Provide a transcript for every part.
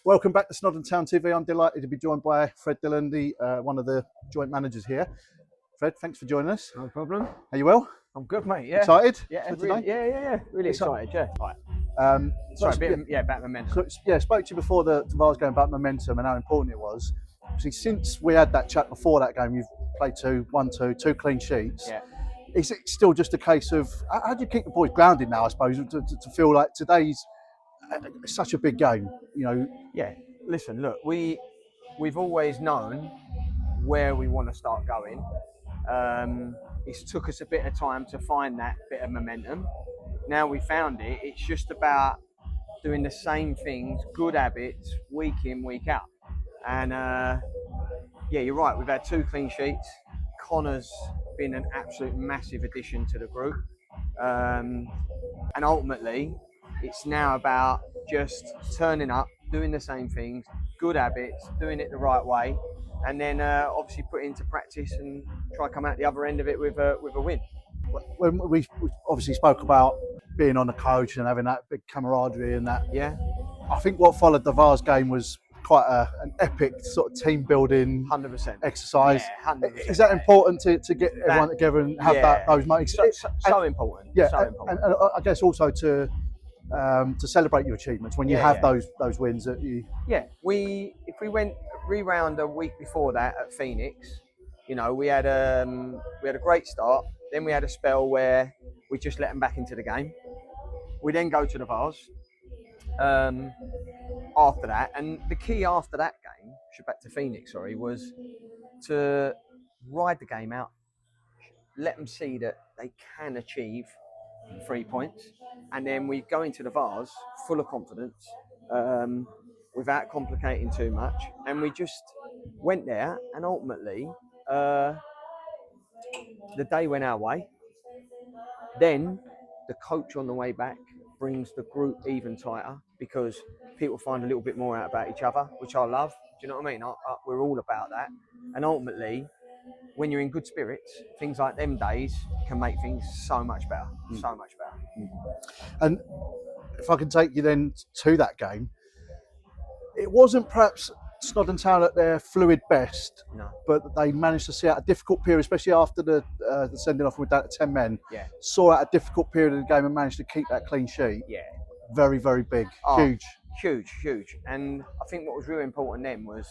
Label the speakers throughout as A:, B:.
A: Welcome back to Snodland Town TV. I'm delighted to be joined by Fred Dillon, one of the joint managers here. Fred, thanks for joining us.
B: No problem.
A: Are you well?
B: I'm good, mate. Yeah.
A: Excited?
B: Yeah.
A: For
B: Really,
A: today?
B: yeah. Really excited. Yeah.
A: Right.
B: Sorry, about momentum.
A: So, spoke to you before the Vars game about momentum and how important it was. See, since we had that chat before that game, you've played two clean sheets.
B: Yeah.
A: Is it still just a case of how do you keep the boys grounded now? I suppose to feel like today's such a big game. You know.
B: Yeah. Listen, look, we've always known where we want to start going. It's took us a bit of time to find that bit of momentum. Now we found it. It's just about doing the same things, good habits, week in, week out. And yeah, you're right. We've had 2 clean sheets. Connor's been an absolute massive addition to the group. And ultimately, it's now about just turning up, doing the same things, good habits, doing it the right way, and then obviously put it into practice and try to come out the other end of it with a win.
A: When we obviously spoke about being on the coach and having that big camaraderie and that,
B: Yeah,
A: I think what followed the Vars game was quite an epic sort of team building
B: 100%
A: exercise.
B: Yeah, 100%.
A: Is that important to get everyone together and have those moments?
B: So important.
A: Yeah,
B: so important.
A: And I guess also to celebrate your achievements when you have those wins that you.
B: Yeah, if we went re-round a week before that at Phoenix, you know, we had a great start. Then we had a spell where we just let them back into the game. We then go to the Vars after that, and the key after that game, back to Phoenix, was to ride the game out, let them see that they can achieve 3 points, and then we go into the Vars full of confidence, without complicating too much, and we just went there, and ultimately the day went our way. Then the coach on the way back brings the group even tighter because people find a little bit more out about each other, which I love. Do you know what I mean? We're all about that. And ultimately, when you're in good spirits, things like them days can make things so much better. So much better.
A: And if I can take you then to that game, it wasn't perhaps Snodland Town at their fluid best,
B: No.
A: but they managed to see out a difficult period, especially after the sending off with that 10 men.
B: Yeah.
A: Saw out a difficult period of the game and managed to keep that clean sheet.
B: Yeah.
A: Very, very big. Huge.
B: Huge. And I think what was really important then was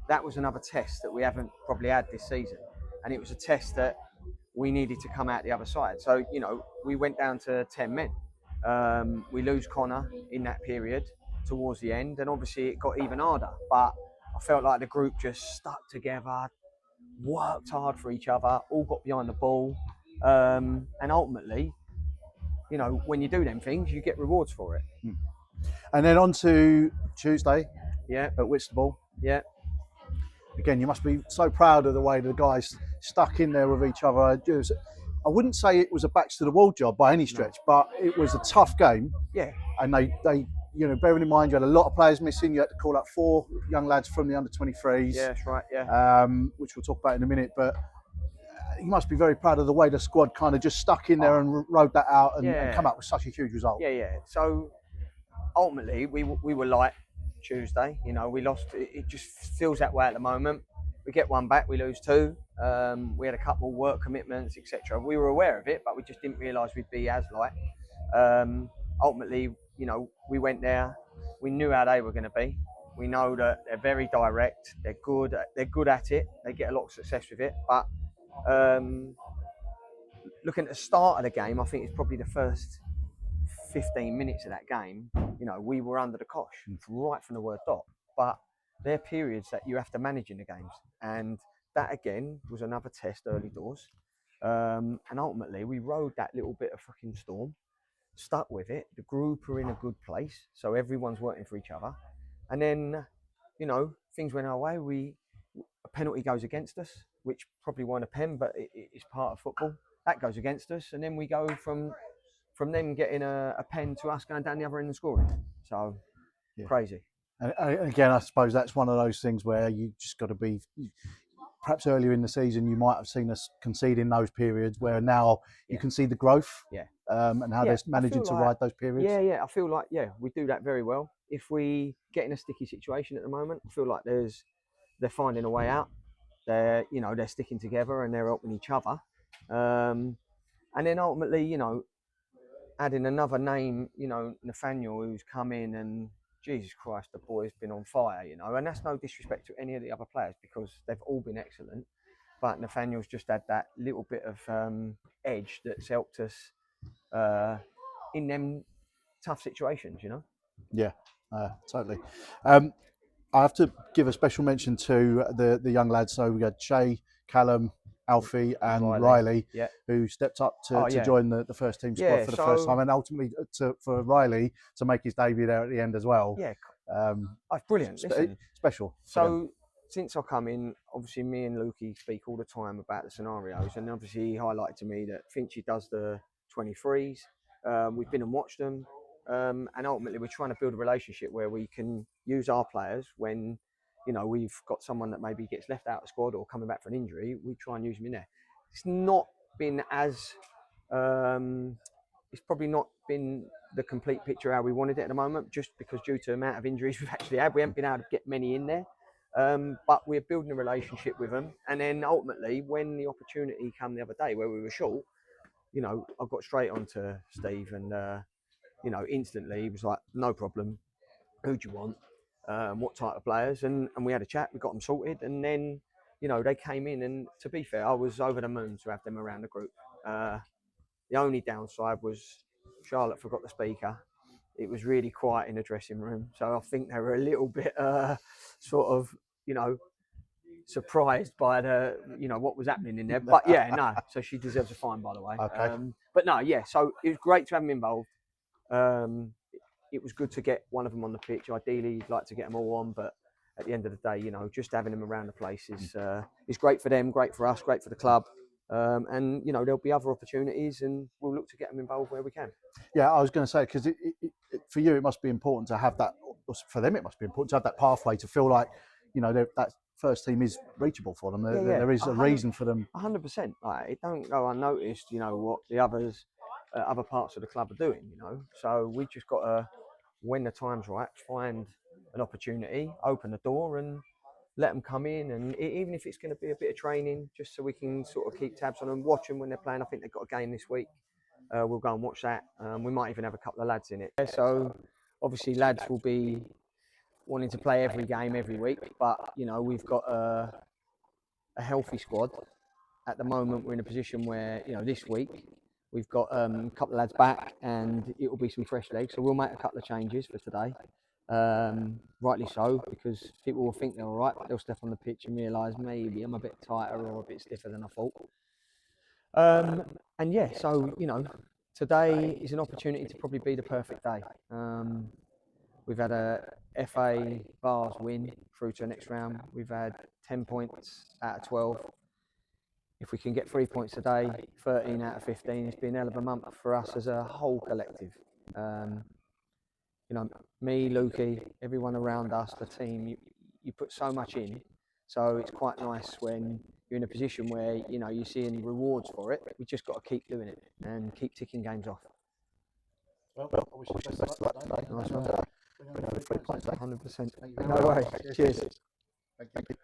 B: that was another test that we haven't probably had this season. And it was a test that we needed to come out the other side. So, you know, we went down to 10 men. We lose Connor in that period towards the end, and obviously it got even harder. But I felt like the group just stuck together, worked hard for each other, all got behind the ball. And ultimately, you know, when you do them things, you get rewards for it.
A: And then on to Tuesday
B: at
A: Whitstable.
B: Yeah.
A: Again, you must be so proud of the way the guys stuck in there with each other. I wouldn't say it was a backs to the wall job by any stretch, but it was a tough game.
B: Yeah.
A: And they you know, bearing in mind you had a lot of players missing, you had to call up 4 young lads from the under-23s.
B: Yeah, that's right, yeah.
A: Which we'll talk about in a minute, but you must be very proud of the way the squad kind of just stuck in there and rode that out and come up with such a huge result.
B: Yeah. So ultimately, we were light Tuesday. You know, we lost. It just feels that way at the moment. We get 1 back, we lose 2. We had a couple of work commitments, etc. We were aware of it, but we just didn't realise we'd be as light. Ultimately, you know, we went there. We knew how they were going to be. We know that they're very direct. They're good at it. They get a lot of success with it. But looking at the start of the game, I think it's probably the first 15 minutes of that game. You know, we were under the cosh right from the word dot. But they're periods that you have to manage in the games, and that again was another test early doors. And ultimately, we rode that little bit of fucking storm. Stuck with it. The group are in a good place, so everyone's working for each other. And then, you know, things went our way. A penalty goes against us, which probably wasn't a pen, but it's part of football. That goes against us, and then we go from them getting a pen to us going down the other end and scoring. So crazy.
A: And again, I suppose that's one of those things where you just got to be. Perhaps earlier in the season, you might have seen us concede in those periods where now you can see the growth.
B: Yeah.
A: and how they're managing to ride those periods?
B: Yeah. I feel like we do that very well. If we get in a sticky situation at the moment, I feel like they're finding a way out. They're they're sticking together and they're helping each other. And then ultimately, adding another name, Nathaniel, who's come in and Jesus Christ, the boy's been on fire, and that's no disrespect to any of the other players because they've all been excellent. But Nathaniel's just had that little bit of edge that's helped us in them tough situations,
A: Yeah, totally. I have to give a special mention to the young lads. So we got Shay, Callum, Alfie, and Riley, who stepped up to join the first team squad for the first time, and ultimately for Riley to make his debut there at the end as well.
B: Yeah, that's brilliant.
A: Special.
B: So since I come in, obviously me and Lukey speak all the time about the scenarios, and obviously he highlighted to me that Finchy does the 23s. We've been and watched them. And ultimately, we're trying to build a relationship where we can use our players when, we've got someone that maybe gets left out of the squad or coming back for an injury. We try and use them in there. It's not been it's probably not been the complete picture how we wanted it at the moment, just because due to the amount of injuries we've actually had, we haven't been able to get many in there. But we're building a relationship with them. And then ultimately, when the opportunity came the other day where we were short, I got straight onto Steve and, instantly he was like, no problem. Who do you want? What type of players? And we had a chat. We got them sorted. And then, they came in. And to be fair, I was over the moon to have them around the group. The only downside was Charlotte forgot the speaker. It was really quiet in the dressing room. So I think they were a little bit sort of, surprised by the, what was happening in there. But yeah, no. So she deserves a fine, by the way.
A: Okay.
B: But no, yeah. So it was great to have them involved. It was good to get one of them on the pitch. Ideally, you'd like to get them all on, but at the end of the day, just having them around the place is great for them, great for us, great for the club. And there'll be other opportunities, and we'll look to get them involved where we can.
A: Yeah, I was going to say, because for you, it must be important to have that. For them, it must be important to have that pathway to feel like, that first team is reachable for them. There is a reason for them.
B: 100%. It don't go unnoticed. What the others, other parts of the club are doing. So we just got to, when the time's right, find an opportunity, open the door, and let them come in. And even if it's going to be a bit of training, just so we can sort of keep tabs on them, watch them when they're playing. I think they've got a game this week. We'll go and watch that. We might even have a couple of lads in it. So obviously lads will be wanting to play every game every week, but we've got a healthy squad. At the moment, we're in a position where this week we've got a couple of lads back, and it will be some fresh legs. So we'll make a couple of changes for today. Rightly so, because people will think they're all right, but they'll step on the pitch and realise maybe I'm a bit tighter or a bit stiffer than I thought. And yeah, so today is an opportunity to probably be the perfect day. We've had a FA Bars win through to the next round. We've had 10 points out of 12. If we can get 3 points today, 13 out of 15, it's been a hell of a month for us as a whole collective. Me, Lukey, everyone around us, the team, you put so much in. So it's quite nice when you're in a position where, you're seeing rewards for it. We just got to keep doing it and keep ticking games off.
A: Well, I wish you best of luck today.
B: Nice one.
A: 3 points.
B: 100%. No worries. Cheers.
A: Thank you.